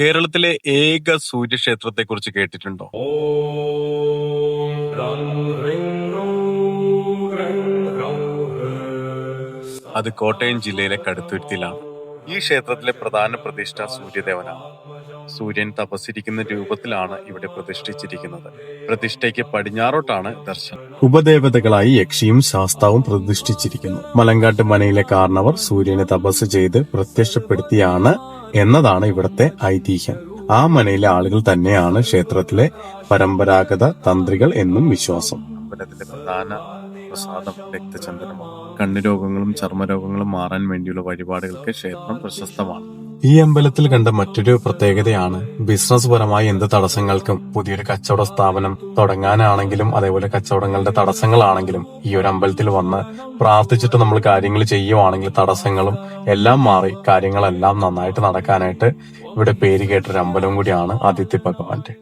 കേരളത്തിലെ ഏക സൂര്യക്ഷേത്രത്തെക്കുറിച്ച് കേട്ടിട്ടുണ്ടോ? ഓം റം റിം റോ റം റൗ ഹ്. അത് കോട്ടയം ജില്ലയിലെ കടുത്തുരുത്തിയിലാണ്. ഈ ക്ഷേത്രത്തിലെ പ്രധാന പ്രതിഷ്ഠ സൂര്യദേവനാണ്. സൂര്യൻ തപസ്സിരിക്കുന്ന രൂപത്തിലാണ് ഇവിടെ പ്രതിഷ്ഠിച്ചിരിക്കുന്നത്. പ്രതിഷ്ഠയ്ക്ക് പടിഞ്ഞാറോട്ടാണ് ദർശനം. ഉപദേവതകളായി യക്ഷിയും ശാസ്താവും പ്രതിഷ്ഠിച്ചിരിക്കുന്നു. മലങ്കാട്ട് മനയിലെ കാരണവർ സൂര്യനെ തപസ് ചെയ്ത് പ്രത്യക്ഷപ്പെടുത്തിയാണ് എന്നതാണ് ഇവിടത്തെ ഐതിഹ്യം. ആ മനയിലെ ആളുകൾ തന്നെയാണ് ക്ഷേത്രത്തിലെ പരമ്പരാഗത തന്ത്രികൾ എന്നും വിശ്വാസം. അമ്പലത്തിലെ പ്രധാന പ്രസാദം രക്തചന്ദനമാണ്. കണ്ണുരോഗങ്ങളും ചർമ്മരോഗങ്ങളും മാറാൻ വേണ്ടിയുള്ള വഴിപാടുകൾക്ക് ക്ഷേത്രം പ്രശസ്തമാണ്. ഈ അമ്പലത്തിൽ കണ്ട മറ്റൊരു പ്രത്യേകതയാണ് ബിസിനസ് പരമായി എന്ത് തടസ്സങ്ങൾക്കും പുതിയൊരു കച്ചവട സ്ഥാപനം തുടങ്ങാനാണെങ്കിലും അതേപോലെ കച്ചവടങ്ങളുടെ തടസ്സങ്ങളാണെങ്കിലും ഈ ഒരു അമ്പലത്തിൽ വന്ന് പ്രാർത്ഥിച്ചിട്ട് നമ്മൾ കാര്യങ്ങൾ ചെയ്യുവാണെങ്കിൽ തടസ്സങ്ങളും എല്ലാം മാറി കാര്യങ്ങളെല്ലാം നന്നായിട്ട് നടക്കാനായിട്ട് ഇവിടെ പേര് കേട്ടൊരു അമ്പലം കൂടിയാണ് ആദിത്യ ഭഗവാന്റെ.